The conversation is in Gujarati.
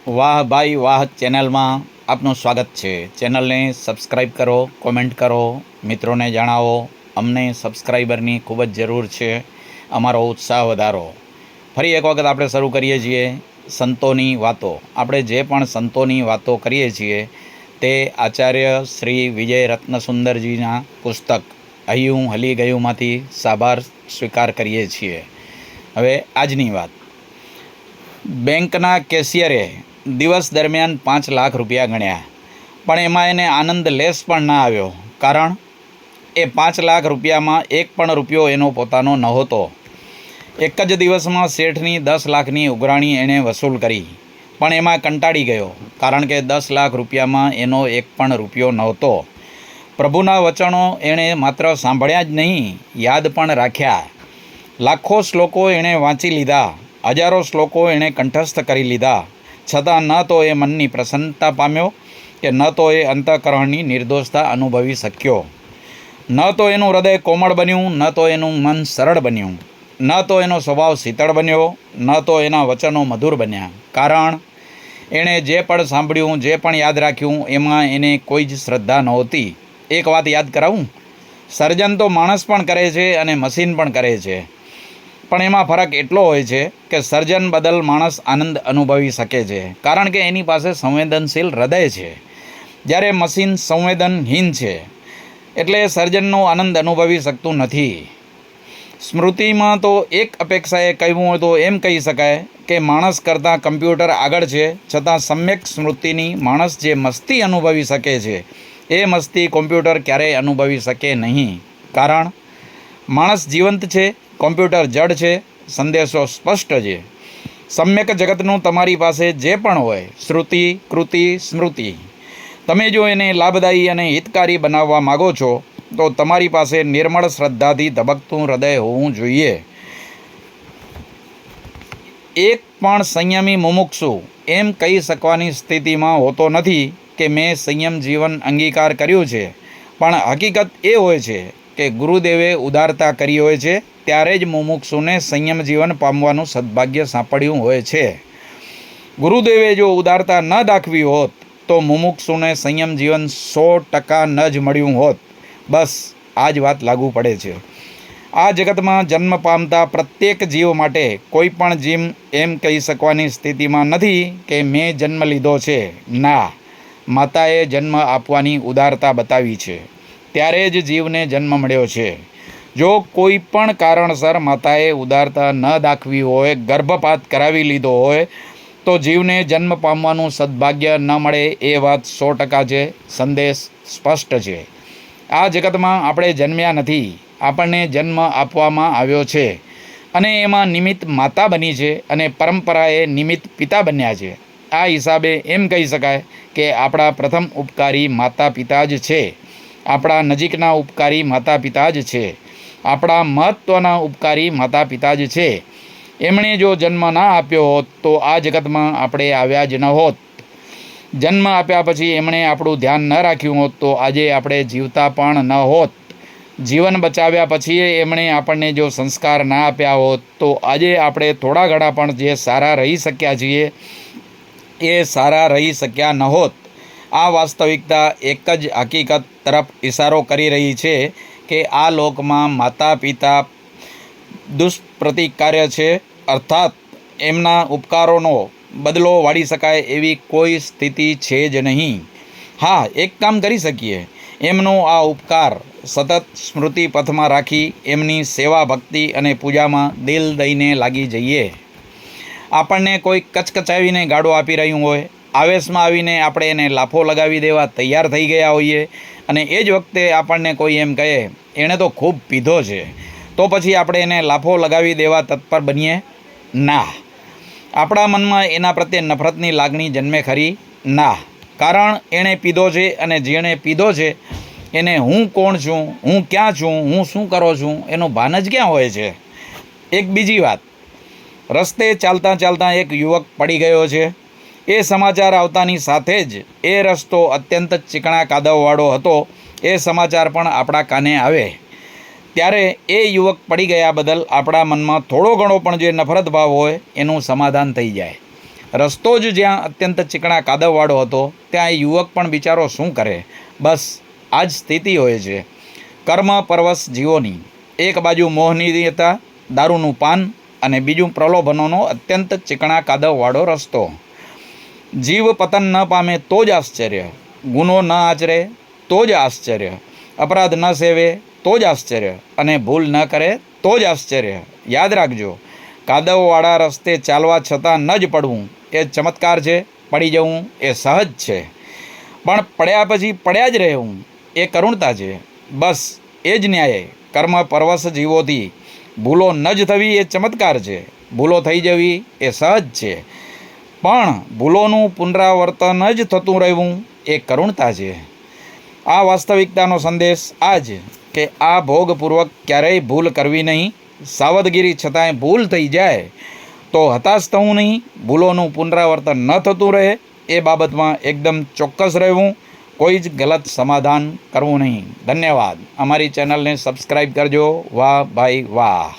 વાહ ભાઈ વાહ ચેનલમાં આપનું સ્વાગત છે। ચેનલને સબસ્ક્રાઈબ કરો, કોમેન્ટ કરો, મિત્રોને જણાવો। અમને સબસ્ક્રાઈબરની ખૂબ જ જરૂર છે, અમારો ઉત્સાહ વધારો। ફરી એક વખત આપણે શરૂ કરીએ છીએ સંતોની વાતો। આપણે જે પણ સંતોની વાતો કરીએ છીએ તે આચાર્ય શ્રી વિજય રત્નસુંદરજીના પુસ્તક હૈયું હલી ગયુંમાંથી સાભાર સ્વીકાર કરીએ છીએ। હવે આજની વાત, બેંકના કેશિયરે દિવસ દરમિયાન 5 લાખ રૂપિયા ગણ્યા, પણ એમાં એને આનંદ લેસ પણ ના આવ્યો। કારણ એ 5 લાખ રૂપિયામાં એક પણ રૂપિયો એનો પોતાનો નહોતો। એક જ દિવસમાં શેઠની 10 લાખની ઉઘરાણી એણે વસૂલ કરી, પણ એમાં કંટાળી ગયો, કારણ કે 10 લાખ રૂપિયામાં એનો એક પણ રૂપિયો નહોતો। પ્રભુના વચનો એણે માત્ર સાંભળ્યા જ નહીં, યાદ પણ રાખ્યા। લાખો શ્લોકો એણે વાંચી લીધા, હજારો શ્લોકો એણે કંઠસ્થ કરી લીધા, છતાં ન તો એ મનની પ્રસન્નતા પામ્યો કે ન તો એ અંતઃકરણની નિર્દોષતા અનુભવી શક્યો। ન તો એનું હૃદય કોમળ બન્યું, ન તો એનું મન સરળ બન્યું, ન તો એનો સ્વભાવ શીતળ બન્યો, ન તો એના વચનો મધુર બન્યા। કારણ એણે જે પણ સાંભળ્યું, જે પણ યાદ રાખ્યું, એમાં એને કોઈ જ શ્રદ્ધા નહોતી। એક વાત યાદ કરાવું, સર્જન તો માણસ પણ કરે છે અને મશીન પણ કરે છે, પણ એમાં ફરક એટલો હોય છે કે સર્જન બદલ માણસ આનંદ અનુભવી શકે છે, કારણ કે એની પાસે સંવેદનશીલ હૃદય છે, જ્યારે મશીન સંવેદનહીન છે, એટલે સર્જનનો આનંદ અનુભવી શકતું નથી। સ્મૃતિમાં તો એક અપેક્ષાએ કહેવું હોય તો એમ કહી શકાય કે માણસ કરતાં કમ્પ્યુટર આગળ છે, છતાં સમ્યક સ્મૃતિની માણસ જે મસ્તી અનુભવી શકે છે એ મસ્તી કોમ્પ્યુટર ક્યારેય અનુભવી શકે નહીં। કારણ માણસ જીવંત છે, કોમ્પ્યુટર જડ છે, સંદેશો સ્પષ્ટ છે। સમ્યક જગતનું તમારી પાસે જે પણ હોય, શ્રુતિ, કૃતિ, સ્મૃતિ, તમે જો એને લાભદાયી અને હિતકારી બનાવવા માગો છો તો તમારી પાસે નિર્મળ શ્રદ્ધાથી ધબકતું હૃદય હોવું જોઈએ। એક પણ સંયમી મુમુક્ષુ એમ કહી શકવાની સ્થિતિમાં હોતો નથી કે મેં સંયમ જીવન અંગીકાર કર્યું છે, પણ હકીકત એ હોય છે કે ગુરુદેવે ઉદારતા કરી હોય છે, ત્યારે જ મુમુક્ષુને સંયમ જીવન પામવાનું સદભાગ્ય સાંપડ્યું હોય છે। ગુરુદેવે જો ઉદારતા ન દાખવી હોત તો મુમુક્ષુને સંયમ જીવન 100% ન જ મળ્યું હોત। બસ આ જ વાત લાગુ પડે છે। આ જગતમાં જન્મ પામતા પ્રત્યેક જીવ માટે કોઈ પણ જીવ એમ કહી શકવાની સ્થિતિમાં નથી કે મેં જન્મ લીધો છે। ના, માતાએ જન્મ આપવાની ઉદારતા બતાવી છે, ત્યારે જ જીવને જન્મ મળ્યો છે। જો કોઈ પણ કારણસર માતાએ ઉદારતા ન દાખવી હોય, ગર્ભપાત કરાવી લીધો હોય, તો જીવને જન્મ પામવાનું સદભાગ્ય ન મળે એ વાત 100% છે। સંદેશ સ્પષ્ટ છે। આ જગતમાં આપણે જન્મ્યા નથી, આપણને જન્મ આપવામાં આવ્યો છે, અને એમાં નિમિત્ત માતા બની છે અને પરંપરાએ નિમિત્ત પિતા બન્યા છે। આ હિસાબે એમ કહી શકાય કે આપણા પ્રથમ ઉપકારી માતા પિતા જ છે, આપણા નજીકના ઉપકારી માતા પિતા જ છે, આપણા મહત્ત્વના ઉપકારી માતા પિતા જ છે। એમણે જો જન્મ ના આપ્યો હોત તો આ જગતમાં આપણે આવ્યા જ ન હોત। જન્મ આપ્યા પછી એમણે આપણું ધ્યાન ન રાખ્યું હોત તો આજે આપણે જીવતા પણ ન હોત। જીવન બચાવ્યા પછી એમણે આપણને જો સંસ્કાર ના આપ્યા હોત તો આજે આપણે થોડા ઘણા પણ જે સારા રહી શક્યા છીએ એ સારા રહી શક્યા ન હોત। આ વાસ્તવિકતા એક જ હકીકત તરફ ઇશારો કરી રહી છે કે આ લોકમાં માતા પિતા દુષ્પ્રતિકાર્ય છે, અર્થાત એમના ઉપકારોનો બદલો વાળી શકાય એવી કોઈ સ્થિતિ છે જ નહીં। હા, એક કામ કરી શકીએ, એમનો આ ઉપકાર સતત સ્મૃતિ પથમાં રાખી એમની સેવા, ભક્તિ અને પૂજામાં દિલ દઈને લાગી જઈએ। આપણને કોઈ કચકચાવીને ગાડો આપી રહ્યું હોય, આવેશમાં આવીને આપણે એને લાફો લગાવી દેવા તૈયાર થઈ ગયા હોઈએ, અને એ જ વખતે આપણને કોઈ એમ કહે એણે તો ખૂબ પીધો છે, તો પછી આપણે એને લાફો લગાવી દેવા તત્પર બનીએ? ના, આપણા મનમાં એના પ્રત્યે નફરતની લાગણી જન્મે ખરી? ના, કારણ એણે પીધો છે, અને જેણે પીધો છે એને હું કોણ છું, હું ક્યાં છું, હું શું કરો છું એનું ભાન જ ક્યાં હોય છે। એક બીજી વાત, રસ્તે ચાલતા ચાલતા એક યુવક પડી ગયો છે, એ સમાચાર આવતાની સાથે જ એ રસ્તો અત્યંત ચીકણા કાદવવાળો હતો, એ સમાચાર પણ આપણા કાને આવે, ત્યારે એ યુવક પડી ગયા બદલ આપણા મનમાં થોડો ઘણો પણ જે નફરત ભાવ હોય એનું સમાધાન થઈ જાય। રસ્તો જ જ્યાં અત્યંત ચીકણા કાદવવાળો હતો ત્યાં એ યુવક પણ બિચારો શું કરે. બસ આ જ સ્થિતિ હોય છે કર્મ પરવશ જીવોની. એક બાજુ મોહની હતા દારૂનું પાન અને બીજું પ્રલોભનોનો અત્યંત ચીકણા કાદવવાળો રસ્તો. જીવ પતન ન પામે તો જ આશ્ચર્ય, ગુનો ન આચરે તો જ આશ્ચર્ય, અપરાધ ન સેવે તો જ આશ્ચર્ય અને ભૂલ ન કરે તો જ આશ્ચર્ય. યાદ રાખજો, કાદવવાળા રસ્તે ચાલવા છતાં ન જ પડવું એ ચમત્કાર છે, પડી જવું એ સહજ છે, પણ પડ્યા પછી પડ્યા જ રહેવું એ કરુણતા છે. બસ એ જ ન્યાય કર્મ પરવશ જીવોથી. ભૂલો ન જ થવી એ ચમત્કાર છે, ભૂલો થઈ જવી એ સહજ છે, પણ ભૂલોનું પુનરાવર્તન જ થતું રહેવું એ કરુણતા છે. આ વાસ્તવિકતાનો સંદેશ આ જ કે આ ભોગપૂર્વક ક્યારેય ભૂલ કરવી નહીં. સાવધગીરી છતાંય ભૂલ થઈ જાય તો હતાશ થવું નહીં. ભૂલોનું પુનરાવર્તન ન થતું રહે એ બાબતમાં એકદમ ચોક્કસ રહેવું. કોઈ જ ગલત સમાધાન કરવું નહીં. ધન્યવાદ. અમારી ચેનલને સબસ્ક્રાઈબ કરજો. વાહ ભાઈ વાહ.